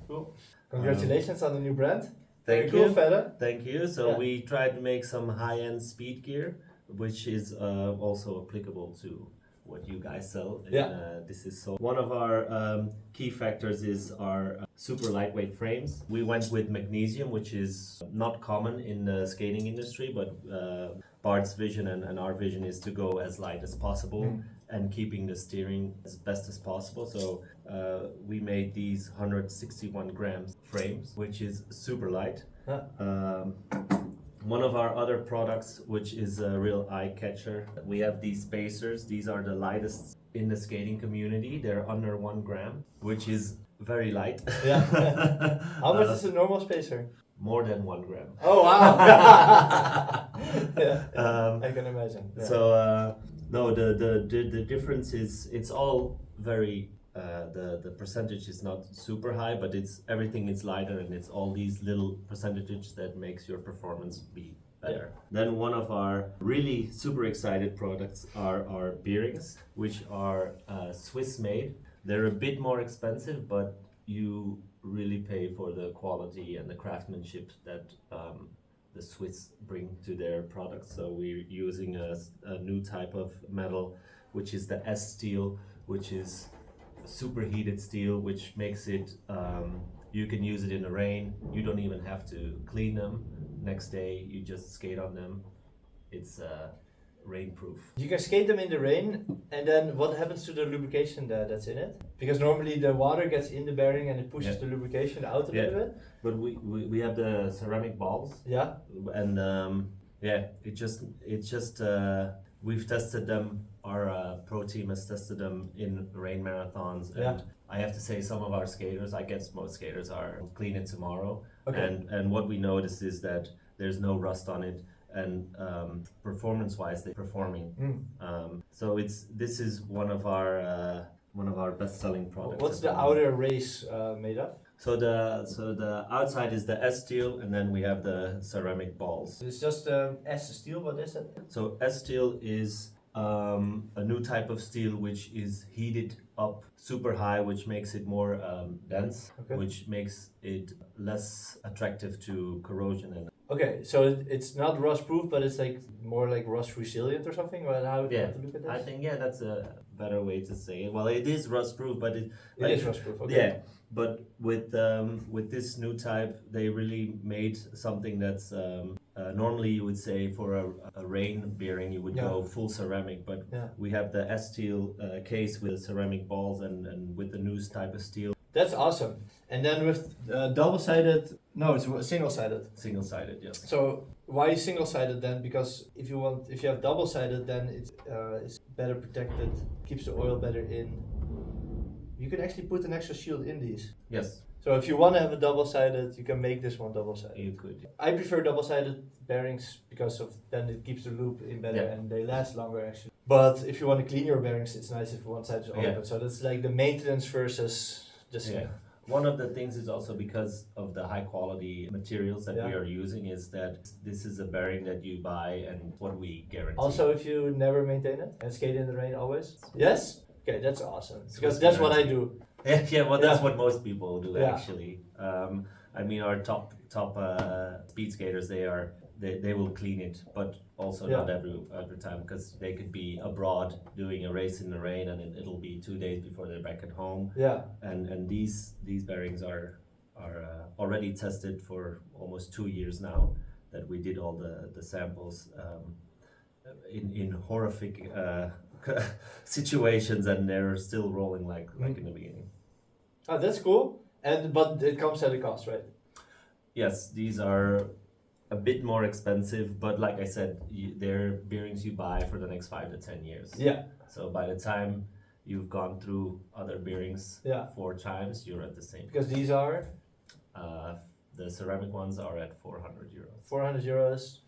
Cool. Congratulations on the new brand. Very Thank cool, you. fella. Thank you. So Yeah. we tried to make some high-end speed gear, which is also applicable to what you guys sell. And, Yeah. this is so one of our key factors is our super lightweight frames. We went with magnesium, which is not common in the skating industry, but Bart's vision and our vision is to go as light as possible and keeping the steering as best as possible. So we made these 161 grams frames, which is super light. Yeah. One of our other products, which is a real eye catcher, we have these spacers. These are the lightest in the skating community. They're under 1 gram, which is very light. Yeah. How much is a normal spacer? More than 1 gram. Oh wow! Yeah, I can imagine. Yeah. So no, the difference is it's all very the percentage is not super high, but it's everything is lighter, and it's all these little percentages that makes your performance be better. Then one of our really super excited products are our bearings, which are Swiss made. They're a bit more expensive, but you really pay for the quality and the craftsmanship that the Swiss bring to their products. So we're using a new type of metal, which is the S steel, which is superheated steel, which makes it you can use it in the rain. You don't even have to clean them. Next day you just skate on them. It's rainproof. You can skate them in the rain, and then what happens to the lubrication that's in it? Because normally the water gets in the bearing and it pushes the lubrication out a little bit. But we have the ceramic balls. Yeah. And it just we've tested them. Our pro team has tested them in rain marathons, and I have to say some of our skaters, I guess most skaters, are clean it tomorrow. Okay. And what we noticed is that there's no rust on it, and performance-wise, they're performing. So this is one of our best-selling products. What's the outer race made of? So the outside is the S steel, and then we have the ceramic balls. It's just S steel. What is it? So S steel is a new type of steel which is heated up super high, which makes it more dense, which makes it less attractive to corrosion. And okay, so it's not rust proof, but it's like more like rust resilient or something. Or how do you have to look at this? I think that's a better way to say it. Well, it is rust proof, but it is rust proof. Okay. Yeah, but with this new type, they really made something that's normally you would say for a rain bearing you would go full ceramic, but we have the S steel case with ceramic balls and with the new type of steel. That's awesome. And then with double-sided, no, it's single-sided. Single-sided, yes. So why single-sided then? Because if you have double-sided, then it's better protected, keeps the oil better in. You can actually put an extra shield in these. Yes. So if you want to have a double-sided, you can make this one double-sided. You could. I prefer double-sided bearings because of then it keeps the loop in better and they last longer actually. But if you want to clean your bearings, it's nice if one side is open. So that's like the maintenance versus just. One of the things is also because of the high quality materials that we are using is that this is a bearing that you buy and what we guarantee. Also, if you never maintain it and skate in the rain always? Yes? Okay, that's awesome. Because that's what I do. That's what most people do actually. I mean, our top speed skaters, they will clean it, but also not every time, because they could be abroad doing a race in the rain and it'll be 2 days before they're back at home. Yeah. And these bearings are already tested for almost 2 years now. That we did all the samples in horrific situations, and they're still rolling like in the beginning. Oh, that's cool. But it comes at a cost, right? Yes, these are a bit more expensive, but like I said, they're bearings you buy for the next 5 to 10 years. Yeah. So by the time you've gone through other bearings 4 times, you're at the same. Because these are? The ceramic ones are at 400 euros. 400 euros.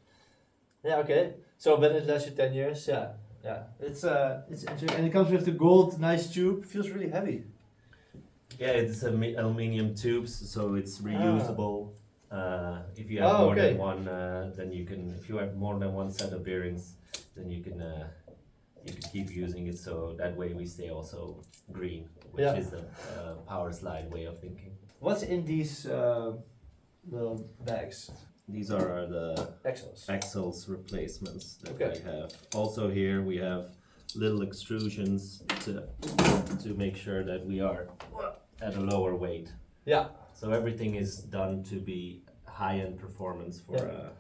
Yeah, okay. So when it lasts you 10 years, yeah. It's interesting. And it comes with the gold, nice tube. Feels really heavy. Yeah, it's aluminium tubes, so it's reusable. If you have more than one, then you can. If you have more than one set of bearings, then you can you can keep using it, so that way we stay also green, which is the Powerslide way of thinking. What's in these little bags? These are the axles replacements that we have. Also here we have little extrusions to make sure that we are at a lower weight. Yeah. So everything is done to be high-end performance for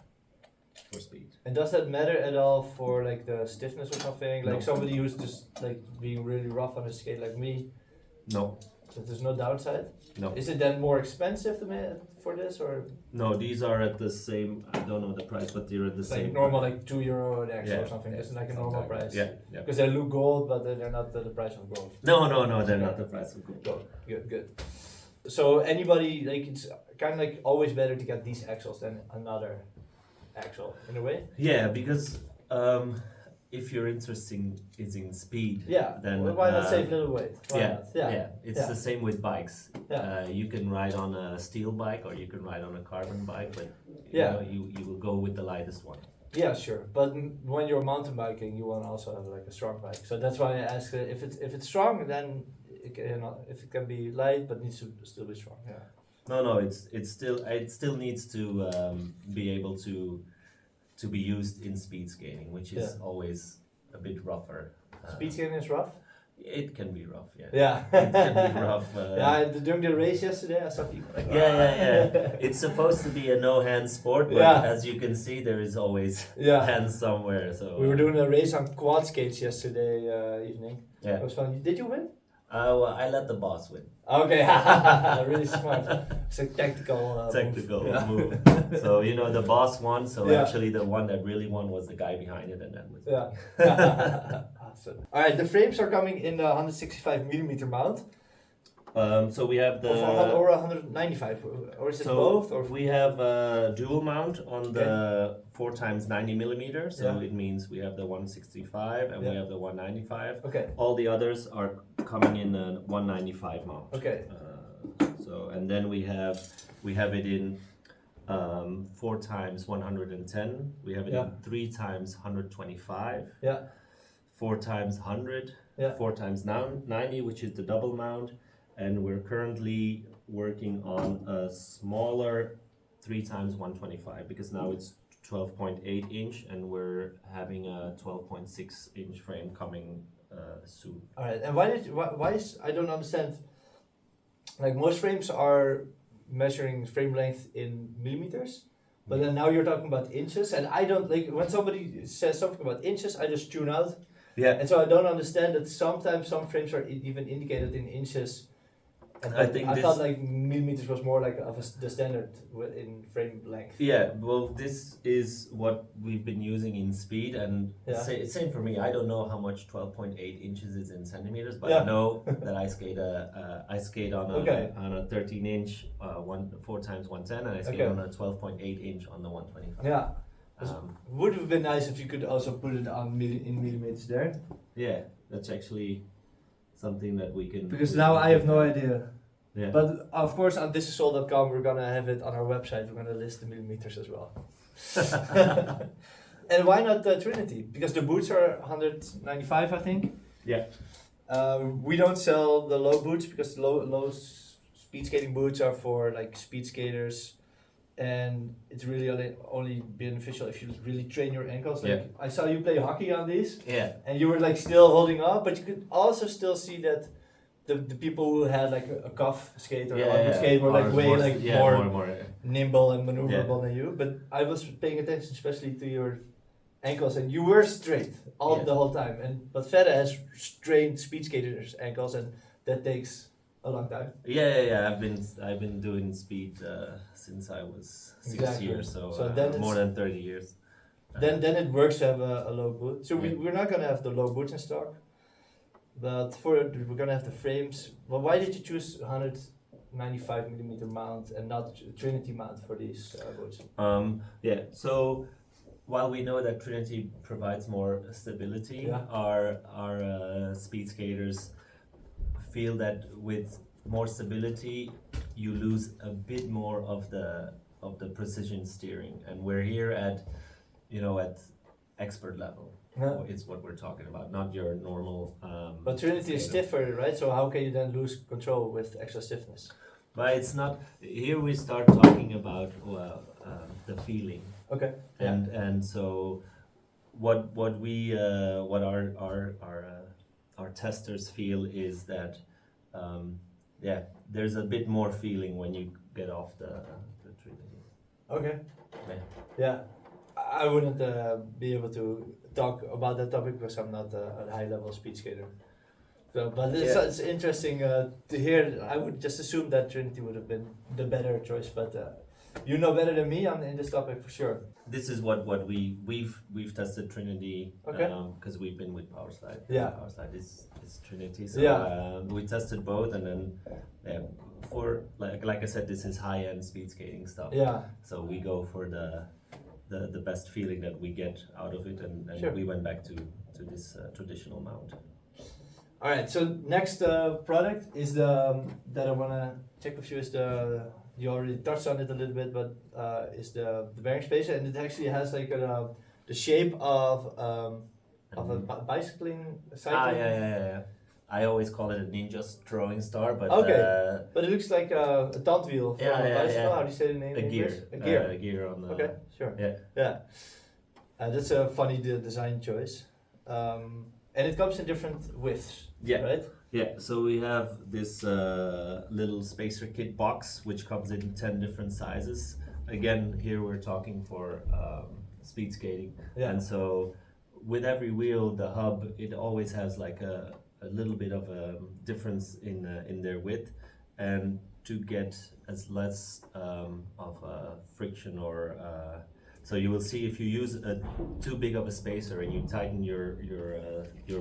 speed. And does that matter at all for like the stiffness or something? Like somebody who's just like being really rough on a skate like me? No. So there's no downside? No. Is it then more expensive for this or? No, these are at the same, I don't know the price, but they're at the same. Like normal, like €2 an axle or something. It's like a normal price. Yeah. Because they look gold, but they're not the price of gold. No, they're not the price of gold. Good. So anybody, like it's kind of like always better to get these axles than another axle in a way. Yeah, because if you're interested in speed, then why not save little weight? It's the same with bikes. You can ride on a steel bike or you can ride on a carbon bike, but you will go with the lightest one. Yeah, sure. But when you're mountain biking, you want to also have like a strong bike. So that's why I ask if it's strong, then if it can be light but needs to still be strong. Yeah. No, it still needs to be able to be used in speed skating, which is always a bit rougher. Speed skating is rough? It can be rough, yeah. Yeah. It can be rough. During the race yesterday, I saw people like... Yeah. It's supposed to be a no-hand sport, but as you can see, there is always hands somewhere. So we were doing a race on quad skates yesterday evening. Yeah. It was fun. Did you win? Well, I let the boss win. Okay, really smart. It's a tactical move. So the boss won. So actually, the one that really won was the guy behind it, and that was awesome. All right, the frames are coming in the 165mm mount. So we have the or 195, or is it both? Or we have a dual mount on the 4x90mm. So it means we have the 165 and we have the 195. Okay. All the others are coming in a 195 mount. Okay. And then we have it in 4x110. We have it in 3x125. Yeah. 4x100. 4x90, which is the double mount. And we're currently working on a smaller 3x125 because now it's 12.8 inch and we're having a 12.6 inch frame coming soon. All right, and why is I don't understand. Like most frames are measuring frame length in millimeters, but then now you're talking about inches, and I don't like when somebody says something about inches, I just tune out. Yeah. And so I don't understand that sometimes some frames are even indicated in inches. And I thought like millimeters was more like the standard in frame length. Yeah, well, this is what we've been using in speed, and same for me. I don't know how much 12.8 inches is in centimeters, but I know that I skate on a 13 inch 4x110, and I skate on a 12.8 inch on the 125. Yeah. Would have been nice if you could also put it on in millimeters there. Yeah, that's actually something that we can... Because now I have no idea. Yeah. But of course on thisisall.com we're gonna have it on our website. We're gonna list the millimeters as well. And why not Trinity? Because the boots are 195, I think. Yeah. We don't sell the low boots because the low speed skating boots are for like speed skaters. And it's really only beneficial if you really train your ankles. Like I saw you play hockey on these. Yeah. And you were like still holding up, but you could also still see that the people who had like a cuff skate or a hardwood skate were like way more nimble and maneuverable than you. But I was paying attention especially to your ankles, and you were straight the whole time. But Fede has trained speed skaters' ankles, and that takes a long time. Yeah. I've been doing speed since I was 6 years, so then more than 30 years. Then it works to have a low boot. So we're not gonna have the low boots in stock, but we're gonna have the frames. Well, why did you choose 195mm mount and not Trinity mount for these boots? So while we know that Trinity provides more stability, our speed skaters feel that with more stability you lose a bit more of the precision steering, and we're here at expert level. Yeah. It's what we're talking about, not your normal. But Trinity is skater. stiffer, right? So how can you then lose control with extra stiffness? But it's not. Here we start talking about the feeling, Okay. and so what our testers feel is that there's a bit more feeling when you get off the Trinity. Okay. Yeah. Yeah. I wouldn't be able to talk about that topic because I'm not a high level speed skater. So, but it's interesting to hear. I would just assume that Trinity would have been the better choice, but you know better than me in this topic for sure. This is what we've tested Trinity because we've been with Powerslide. Yeah. Powerslide is Trinity. So Yeah. we tested both, and then for like I said, this is high end speed skating stuff. Yeah. So we go for the best feeling that we get out of it, and Sure. we went back to this traditional mount. All right. So next product is the that I wanna check with you is the you already touched on it a little bit, but is the bearing spacer, and it actually has like the shape of a bicycling cycling. Yeah. I always call it a ninja's throwing star, but But it looks like a taunt wheel for a bicycle. How do you say the name? A in gear. English? A gear. A gear on the. Okay, sure. Yeah. That's a funny design choice, and it comes in different widths. Yeah. Right. Yeah. So we have this little spacer kit box, which comes in 10 different sizes. Again, here we're talking for speed skating, and so with every wheel, the hub it always has like a little bit of a difference in their width, and to get as less of friction or so you will see if you use too big of a spacer and you tighten your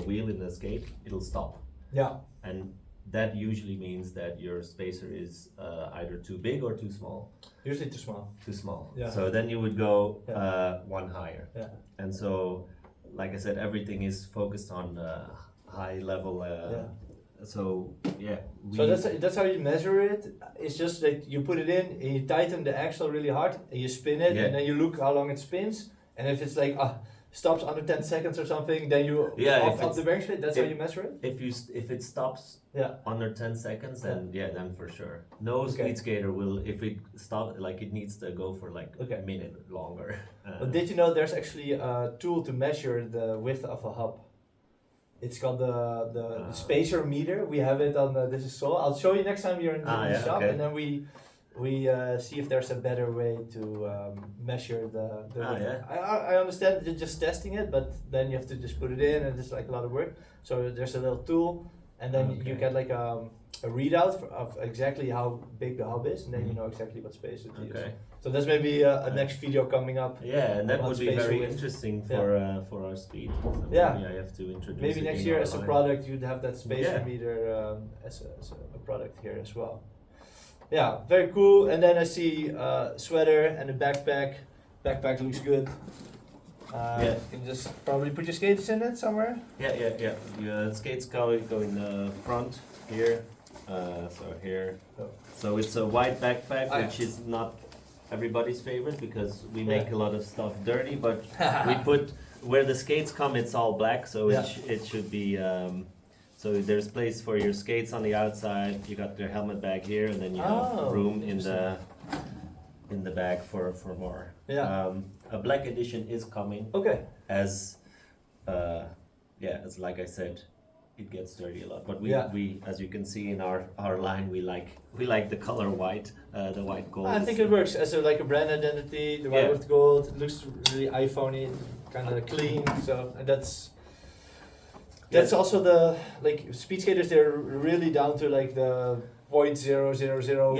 wheel in the skate, it'll stop. Yeah. And that usually means that your spacer is either too big or too small. Usually too small. Too small. Yeah. So then you would go one higher. Yeah. And so, like I said, everything is focused on high level. So yeah. So that's how you measure it. It's just that you put it in and you tighten the axle really hard and you spin it and then you look how long it spins. And if it's like stops under 10 seconds or something, then you up the bearing space. That's how you measure it. If it stops under 10 seconds, then then for sure. No speed skater will, if it stops, like it needs to go for like a minute longer. But did you know there's actually a tool to measure the width of a hub? It's called the spacer meter. We have it on This Is So. I'll show you next time you're in the shop, and then we see if there's a better way to measure the width. I understand you're just testing it, but then you have to just put it in, and it's like a lot of work. So there's a little tool, and then you get like a readout of exactly how big the hub is, and then you know exactly what spacer to use. So that's maybe a next video coming up. Yeah, and that would be very interesting for our speed. So maybe I have to introduce. Maybe next year as a product you'd have that spacer meter as a product here as well. Yeah, very cool. And then I see sweater and a backpack. Backpack looks good. You can just probably put your skates in it somewhere. Yeah. Your skates go in the front here. So here. So it's a white backpack, which is not everybody's favorite because we make a lot of stuff dirty, but we put where the skates come, it's all black, so it should be so there's place for your skates on the outside. You got your helmet bag here, and then you have room in the bag for more. A black edition is coming. As as like I said, it gets dirty a lot, but we as you can see in our line, we like the color white, the white gold. I think it works as like a brand identity. The white with gold, it looks really iPhone-y, kind of clean. So that's also the speed skaters. They're really down to like the 0.0001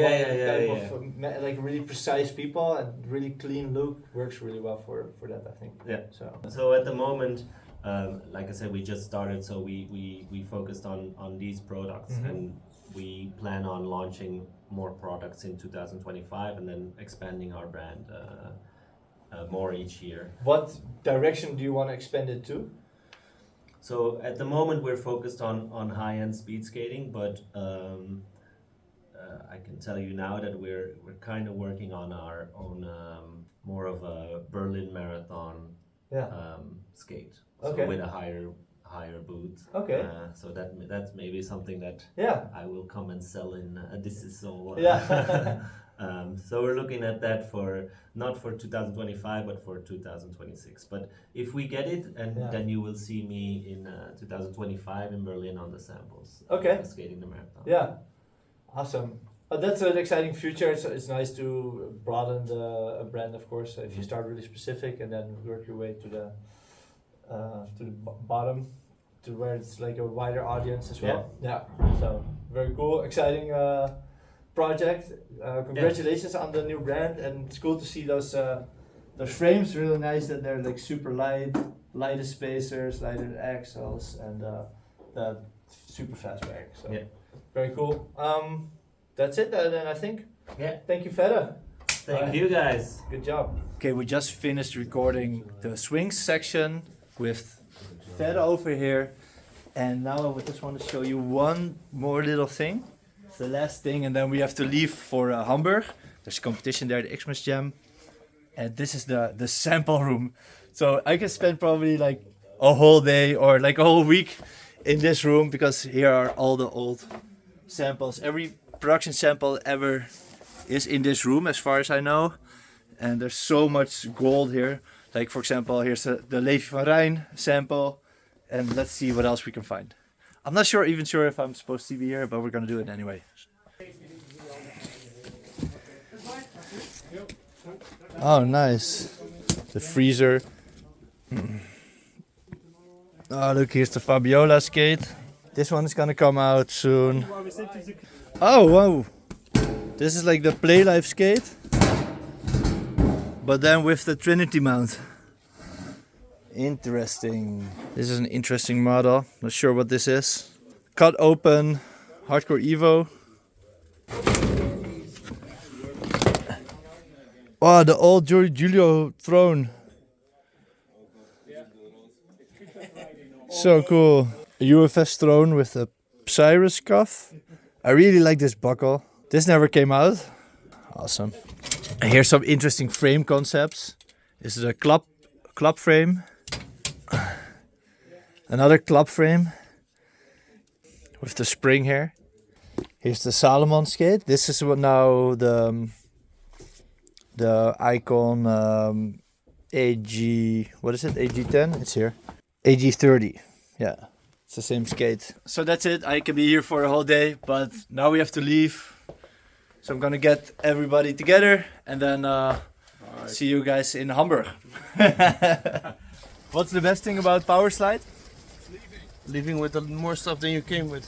type of like really precise people, and really clean look works really well for that, I think. So at the moment. Like I said, we just started, so we focused on these products, and we plan on launching more products in 2025 and then expanding our brand more each year. What direction do you want to expand it to? So at the moment we're focused on high-end speed skating, but I can tell you now that we're kind of working on our own more of a Berlin Marathon skate. So with a higher boot. Okay. So that's maybe something that I will come and sell in This Is All. Yeah. So we're looking at that not for 2025 but for 2026. But if we get it, and then you will see me in 2025 in Berlin on the samples. Skating the marathon. Yeah. Awesome. That's an exciting future. It's nice to broaden a brand, of course. If you start really specific and then work your way to the bottom, to where it's like a wider audience as well. Yeah. So very cool, exciting project. Congratulations on the new brand, and it's cool to see those frames. Really nice that they're like super lighter spacers, lighter axles, and the super fast bag. So very cool. That's it then, I think. Yeah. Thank you, Fedde. Thank you, guys. Good job. Okay, we just finished recording the swings section with Fedde over here, and now I just want to show you one more little thing. It's the last thing, and then we have to leave for Hamburg. There's a competition there, the Xmas Jam, and this is the sample room. So I can spend probably like a whole day or like a whole week in this room, because here are all the old samples. Every production sample ever is in this room, as far as I know, and there's so much gold here. Like, for example, here's the Levi van Rijn sample, and let's see what else we can find. I'm not even sure if I'm supposed to be here, but we're gonna do it anyway. Oh, nice. The freezer. Oh, look, here's the Fabiola skate. This one is gonna come out soon. Oh, wow. This is like the Playlife skate, but then with the Trinity mount. Interesting. This is an interesting model. Not sure what this is. Cut open Hardcore Evo. Oh, the old Giulio throne. So cool. A UFS throne with a Cyrus cuff. I really like this buckle. This never came out. Awesome. And here's some interesting frame concepts. This is a club frame. Another club frame with the spring here. Here's the Salomon skate. This is what now the Icon AG, what is it? AG10? It's here. AG30. Yeah. It's the same skate. So that's it. I can be here for a whole day, but now we have to leave. So I'm gonna get everybody together and then see you guys in Hamburg. What's the best thing about Powerslide? Leaving with more stuff than you came with.